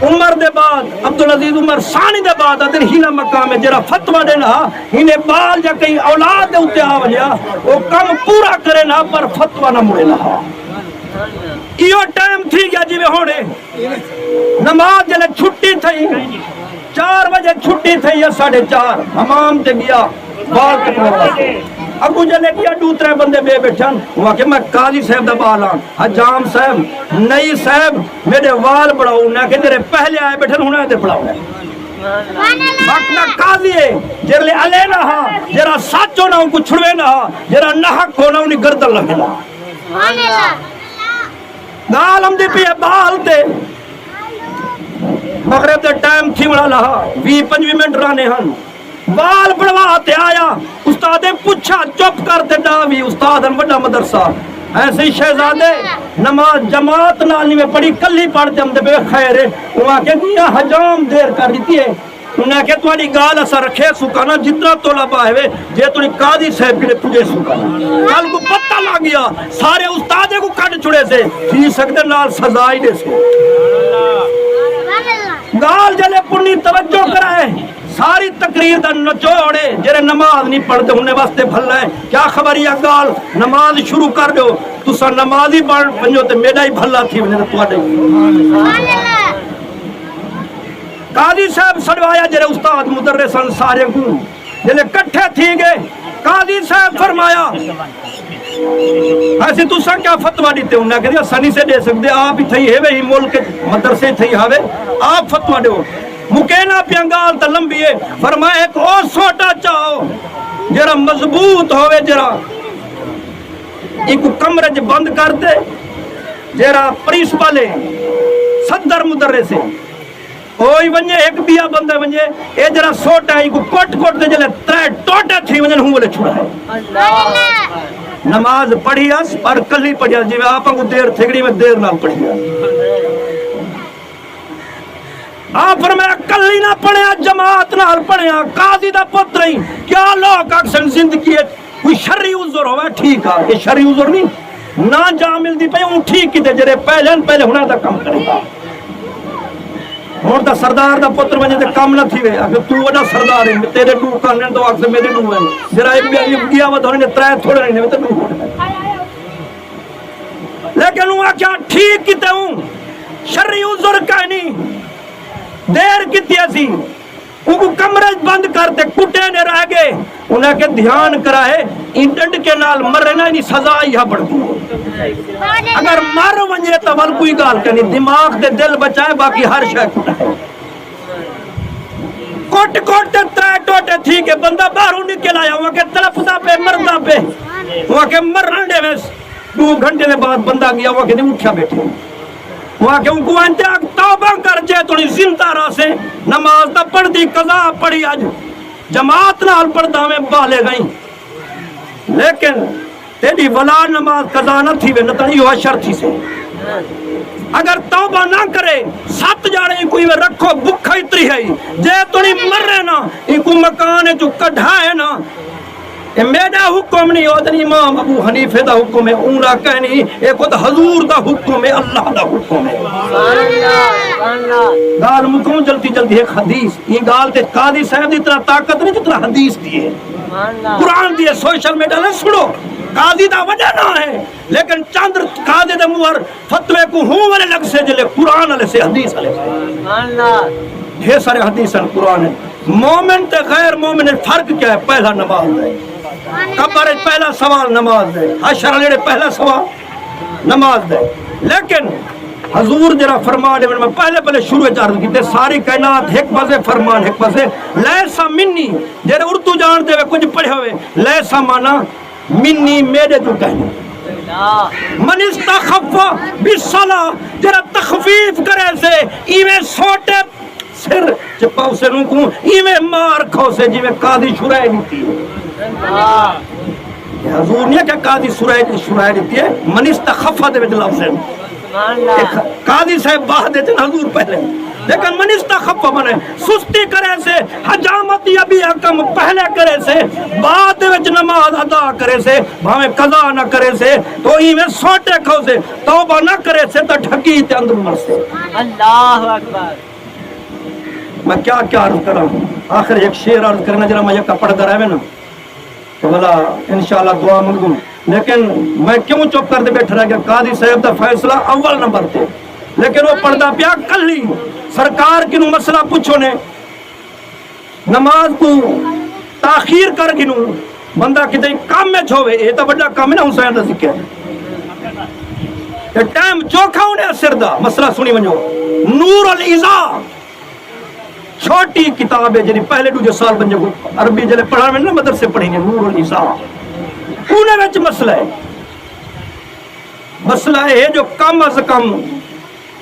عمر دے بعد عبدالعزیز عمر ثانی دے بعد ادھر ہینا مقام ہے جرا فتوہ دینا ہینے بال جا کئی اولاد دے ہوتے آوجیا وہ کم پورا کرے نا پر فتوہ نہ مڑے نا ایو ٹائم تھی گیا جی میں ہونے نماز جلے چھٹی تھی 4 بجے چھٹی تھی یا 4:30 حمام تے گیا بال کٹوا ابو جلے کیا 2-3 بندے بے بیٹھن وہاں کہ میں قاضی صاحب دا بالاں حجام صاحب نئی صاحب میرے وال بڑھاؤ نہ کہ تیرے پہلے آئے بیٹھن ہونا تے پڑھاؤ وقت نہ قاضی ہے جرلے علی نہ ہا جرا سچ ہونا ان کو چھڑوے نہ ہا جرا نحق ہونا انہیں گردن لگے نا گال ہم دی پیے بال تے مغرب دے ٹائم تھی مڑا لہا 20-25 منٹ رانے ہن بال بڑھواتے آیا استاد نے پوچھا چپ کرتے ڈاوی استاد ان بڑا مدرسہ ایسے ہی شہزادے نماز جماعت نالی میں پڑھی کلی پڑھتے ہم دے بے خیر ہے وہاں کہ دیا حجام دیر کر دیتی ہے انہیں کہ تمہاری گال اثر رکھے سکانا جتنا طلبہ ہے جے تمہیں قاضی صاحب کے لئے پوچھے سکانا کل کو پتہ لگ گیا سارے استادے کو کٹ چھڑے سے تھی سکتے نال سزائی دے سے گال جلے پڑھنی توجہ کرائے ساری تقریر دا نچوڑے جرے نماز نہیں پڑھ دے انہیں واسطے بھلا ہے کیا خبر یا گال نماز شروع کر دو تو سا نمازی بنجو تے میڈا ہی بھلا تھی انہیں تو آڈے قاضی صاحب سڑوایا جرے استاد مدرسان سارے کو جلے کٹھے تھی گئے قاضی صاحب فرمایا ایسی تو سا کیا فتوہ دیتے انہیں کہ سنی سے دے سکتے آپ ہی تھی ہے وہی ملک مدرسے تھی ہوئے آپ فتوہ دے مکینہ پیانگال تا لمبی ہے فرمایا ایک اور سوٹا چاہو جرا مضبوط ہوئے جرا ایک کمرج بند کر دے جرا پرنسپل صدر مدرسے اوئی ونجے ایک بیا بندے ونجے اے جرا سوٹا ایک کوٹ دے جلے 3 ٹوٹے تھی ونجن ہوں بلے چھوڑا ہے نماز پڑھی اس پر کلی پڑھی اس جی میں آپاں کو دیر تھگڑی میں دیر نہ پڑھی آپ فرمایا کلی نہ پڑھے جماعت نہ پڑھے قاضی دا پتر ہی کیا لوگ اکثر زندگی ہے کوئی شرعی عذر ہوئے ٹھیک ہے یہ شرعی عذر نہیں نہ جامل دی پہ اون ٹھیک کی دے جرے پہلے ہونا دا کم کرے گا اور دا سردار دا پتر بنے دے کام نہ تھی وے اگر تو وڈا سردار ہے تیرے دو کرنے تو اکثر میرے دو ہیں جرا ایک بھی گیا وہ دھونے 3 تھوڑے رہنے میں تو دو لیکن وہ کیا ٹھیک کیتے ہوں شرعی عذر کا نہیں دیر کیتی ایسی ان کو کمرج بند کرتے کٹے نے رہ گئے انہیں کہ دھیان کرائے انٹنٹ کے نال مر رہنا انہیں سزا یہاں پڑتی ہے اگر مر ونجے تو ول کوئی گال کرنی دماغ دے دل بچائے باقی ہر شے کٹائے کوٹ تے 3 ٹوٹے تھی کہ بندہ باہروں نکل آیا وہاں کہ تلفدہ پہ مردہ پہ وہاں کہ مر رہنے میں 2 گھنٹے کے بعد بندہ گیا وہاں کہ نہیں اٹھا بیٹھے وہاں کہ ان کو انتیاک توبہ کر جائے تو نہیں زندہ رہا سے نماز دا پڑھ دی قضا پڑھی آج جماعت نال پڑھدا میں بالے گئیں لیکن تیری ولا نماز قضا نہ تھی وے نتنی ہوا شرطی سے اگر توبہ نہ کرے 7 جانے کوئی میں رکھو بکھا اتری ہے جے تو نہیں مر رہے نا ان کو مکانے جو کڑھائے نا میرا حکم نہیں ہوتا امام ابو حنیفہ دا حکم ہے عمرہ کہنی ایک ہوتا حضور دا حکم ہے اللہ دا حکم ہے گال مکم جلدی ایک حدیث یہ گال تے قاضی صاحب دی اتنا طاقت نہیں جتنا حدیث دیئے قرآن دیئے سوشل میڈیا لے سنو قاضی دا وجہ نہ ہے لیکن چاندر قاضی دا موہر فتوے کو ہوں والے لگ سے جلے قرآن علیہ سے حدیث علیہ سے ڈھیر سارے حدیث ہیں قرآن ہے مومن تے غیر مومن فرق کیا ہے پہلا نماز ہے قبر پہلا سوال نماز ہے حشر علیہ پہلا سوال نماز ہے لیکن حضور جرا فرمان ہے میں پہلے شروع چارج کی تے ساری کائنات ایک بازے فرمان ایک بازے لیسا منی جرے اردو جانتے ہوئے کچھ پڑھے ہوئے لیسا مانا منی میرے جو کہنے من استخفا بالصلاة جرا تخفیف کرے سے ایویں سوٹے سر چپاؤ سے روکوں ایویں مار کھو سے جی میں قاضی شرائے دیتی ہے حضور نہیں ہے کہ قاضی شرائے دیتی ہے من استخفا دے میں لفظ ہے قاضی صاحب بعد حضور پہلے لیکن منستا خفا بنے سستی کرے سے حجامت یا بھی حکم پہلے کرے سے بعد وچ نماز ادا کرے سے بھاویں قضا نہ کرے سے تو ہی میں سوٹے کھو سے توبہ نہ کرے سے تو ڈھکی تے اندر مر سے اللہ اکبر. میں کیا عرض کر رہا ہوں آخر ایک شعر عرض کرنا جرا میں یکا پڑھتا رہے نا تو بلا انشاءاللہ دعا منگوں لیکن میں کیوں چپ کر دے بیٹھ رہا کہ قاضی صاحب دا فیصلہ اول نمبر تے لیکن وہ پڑھدا پیا کلی سرکار کنوں مسئلہ پوچھو نے نماز کو تاخیر کر گنوں بندہ کتے کام میں چھوے یہ تو بڑا کام ہے نا حسین دا ذکر یہ ٹائم چوکھا انہیں اثر دا مسئلہ سنی ونجو نور العزا چھوٹی کتاب ہے جنہی پہلے دوجہ سال بن جگو عربی جلے پڑھا میں نا مدرسے پڑھیں گے نور العزا انہیں وچ مسئلہ ہے جو کم از کم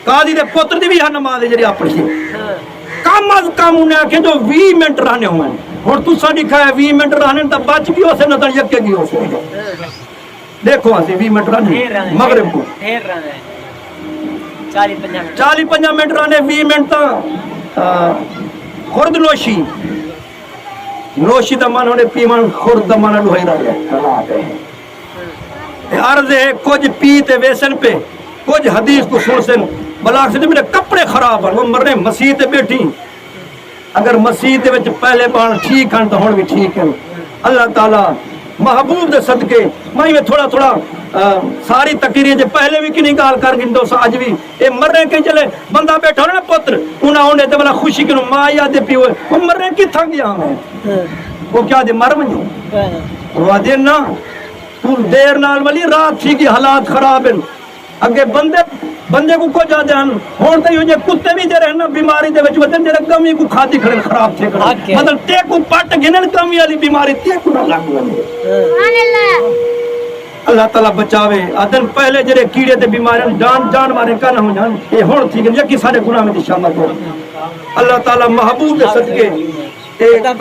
قاضی دے پوتر دی بھی ہاں نماز ہے جنہی آپ پڑھی کم از کم انہیں آکھے جو 20 منٹ رہنے ہوئے اور تو سا دکھا ہے 20 منٹ رہنے تا بچ بھی ہو سے نہ در یکے گی ہو سے دیکھو ہاں سے 20 منٹ رہنے مغرب کو 40-50 منٹ رہنے 20 منٹ تا خورد نوشی دا من ہونے پیمان خورد دا من لوہی رہے عرض ہے کچھ پیتے ویسن پہ کچھ حدیث کو سن سن بلاک سے میرے کپڑے خراب ہیں وہ مرنے مسیح تے بیٹھی اگر مسیح تے وچ پہلے بان ٹھیک ہیں تو ہون بھی ٹھیک ہیں اللہ تعالیٰ محبوب دے صدقے میں تھوڑا ساری تقریر جے پہلے بھی کنی گال کر گندو سا آج بھی اے مرنے کے چلے بندہ بیٹھا ہونا پتر انہاں ہونے تے بلا خوشی کنو ماں یاد پی ہوئے وہ مرنے کی تھا گیا ہمیں وہ کیا دے مر منجو وہ دے نا تو دیر نال والی رات تھی کی حالات خراب ہیں اگے بندے کو جا جان ہون تے یہ کتے بھی جے رہنا بیماری دے وچ وتن جڑا کمی کو کھادی کھڑن خراب تھے مطلب تے کو پٹ گنن کمی والی بیماری تے کو نہ لگ سبحان اللہ اللہ تعالیٰ بچاوے آدن پہلے جڑے کیڑے تے بیماریاں جان مارے کا نہ ہو جان یہ ہون تھی کہ یکی سارے گناہ میں شامل ہو اللہ تعالیٰ محبوب دے صدقے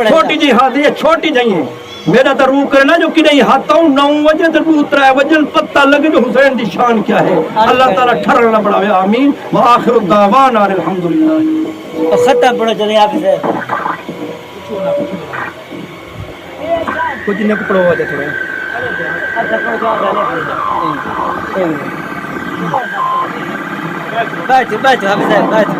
چھوٹی جی حاضر چھوٹی جائیں میرا تو روح کرنا جو کہ نہیں ہاتھوں 9 بجے تو روح 3 بجے پتہ لگے جو حسین دی شان کیا ہے اللہ تعالیٰ ٹھرنا بڑھاوے آمین وآخر الدعوانا الحمدللہ ختم پڑھو چلیں آپ سے کچھ نہیں کو پڑھو آجا تھوڑا بیٹھو آپ سے بیٹھو